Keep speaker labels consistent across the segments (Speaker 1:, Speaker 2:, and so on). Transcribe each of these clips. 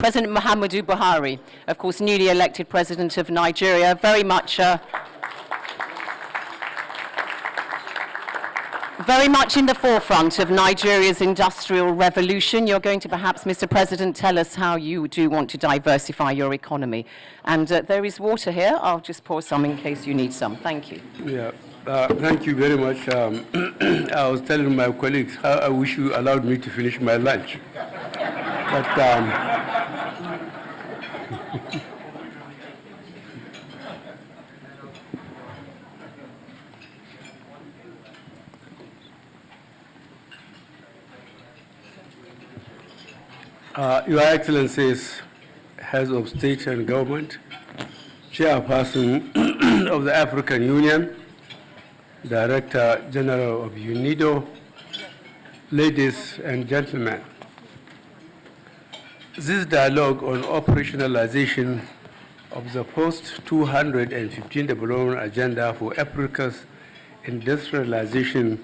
Speaker 1: President Muhammadu Buhari, of course, newly elected President of Nigeria, very much in the forefront of Nigeria's industrial revolution. You're going to perhaps, Mr. President, tell us how you do want to diversify your economy. And there is water here. I'll just pour some in case you need some. Thank you.
Speaker 2: Yeah, thank you very much. I was telling my colleagues how I wish you allowed me to finish my lunch. But Your Excellencies, Heads of State and Government, Chairperson of the African Union, Director General of UNIDO, ladies and gentlemen, this dialogue on operationalization of the post-2015 development agenda for Africa's industrialization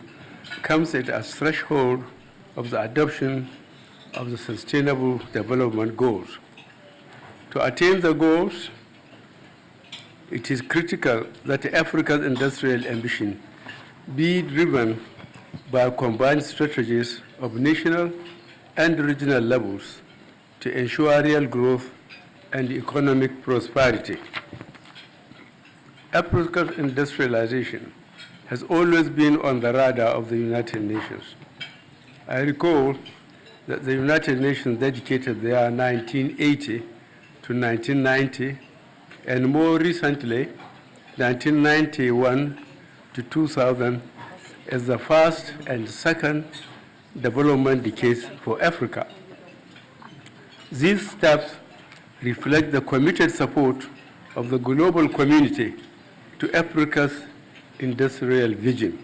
Speaker 2: comes at a threshold of the adoption of the Sustainable Development Goals. To attain the goals, it is critical that Africa's industrial ambition be driven by combined strategies of national and regional levels to ensure real growth and economic prosperity. Africa's industrialization has always been on the radar of the United Nations. I recall that the United Nations dedicated the year 1980 to 1990, and more recently, 1991 to 2000, as the first and second development decades for Africa. These steps reflect the committed support of the global community to Africa's industrial vision.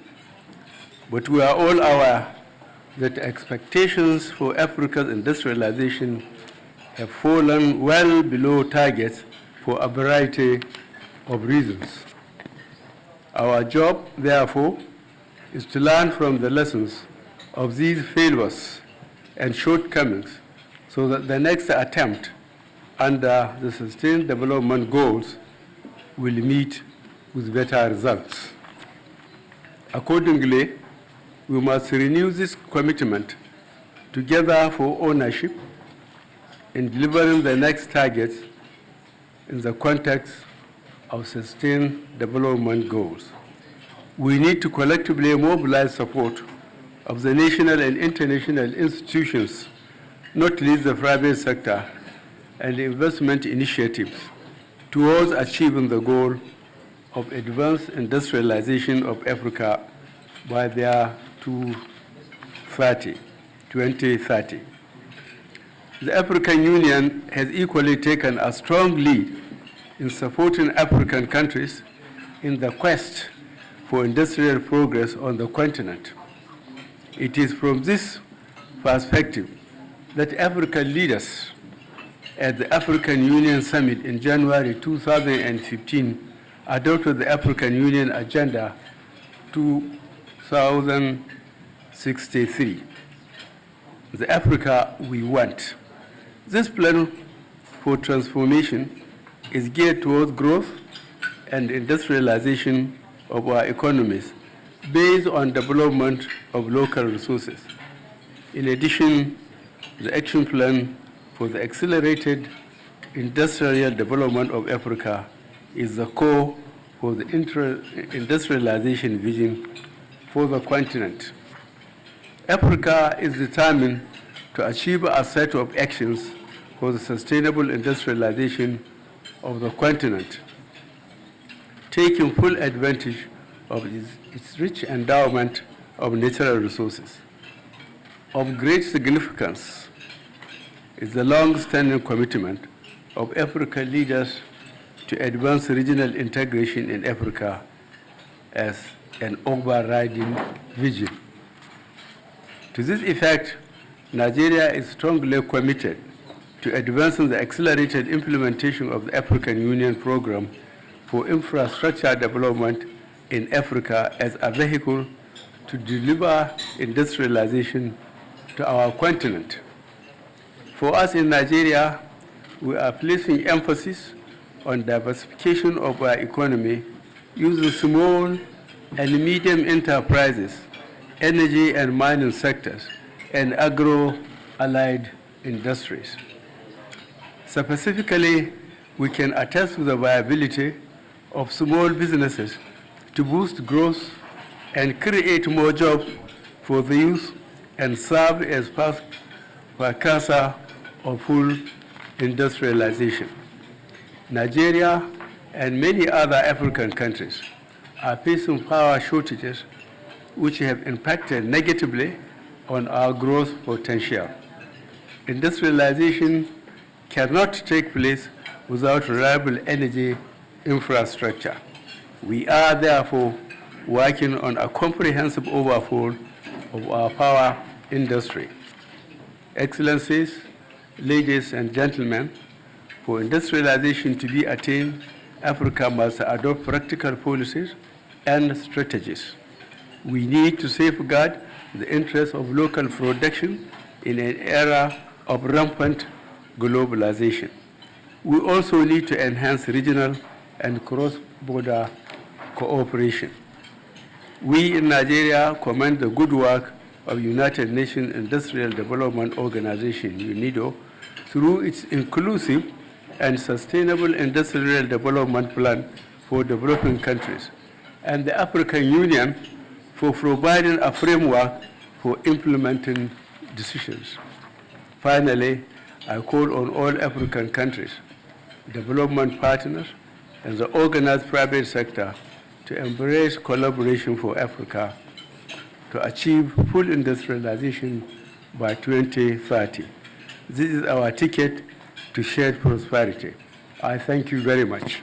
Speaker 2: But we are all aware that expectations for Africa's industrialization have fallen well below targets for a variety of reasons. Our job, therefore, is to learn from the lessons of these failures and shortcomings so that the next attempt under the Sustained Development Goals will meet with better results. Accordingly, we must renew this commitment together for ownership in delivering the next targets in the context of Sustained Development Goals. We need to collectively mobilize support of the national and international institutions, not least the private sector, and investment initiatives towards achieving the goal of advanced industrialization of Africa by the year 2030. The African Union has equally taken a strong lead in supporting African countries in the quest for industrial progress on the continent. It is from this perspective that African leaders at the African Union Summit in January 2015 adopted the African Union Agenda 2063, the Africa we want. This plan for transformation is geared towards growth and industrialization of our economies based on development of local resources. In addition, the action plan for the accelerated industrial development of Africa is the core for the industrialization vision for the continent. Africa is determined to achieve a set of actions for the sustainable industrialization of the continent, taking full advantage of its rich endowment of natural resources. Of great significance is the long-standing commitment of African leaders to advance regional integration in Africa as an overriding vision. To this effect, Nigeria is strongly committed to advancing the accelerated implementation of the African Union Program for Infrastructure Development in Africa as a vehicle to deliver industrialization to our continent. For us in Nigeria, we are placing emphasis on diversification of our economy using small and medium enterprises, energy and mining sectors, and agro-allied industries. Specifically, we can attest to the viability of small businesses to boost growth and create more jobs for the youth and serve as precursor of full industrialization. Nigeria and many other African countries are facing power shortages which have impacted negatively on our growth potential. Industrialization cannot take place without reliable energy infrastructure. We are therefore working on a comprehensive overhaul of our power industry. Excellencies, ladies and gentlemen, for industrialization to be attained, Africa must adopt practical policies and strategies. We need to safeguard the interests of local production in an era of rampant globalization. We also need to enhance regional and cross-border cooperation. We in Nigeria commend the good work of United Nations Industrial Development Organization, UNIDO, through its inclusive and sustainable industrial development plan for developing countries, and the African Union for providing a framework for implementing decisions. Finally, I call on all African countries, development partners, and the organized private sector to embrace collaboration for Africa to achieve full industrialization by 2030. This is our ticket to shared prosperity. I thank you very much.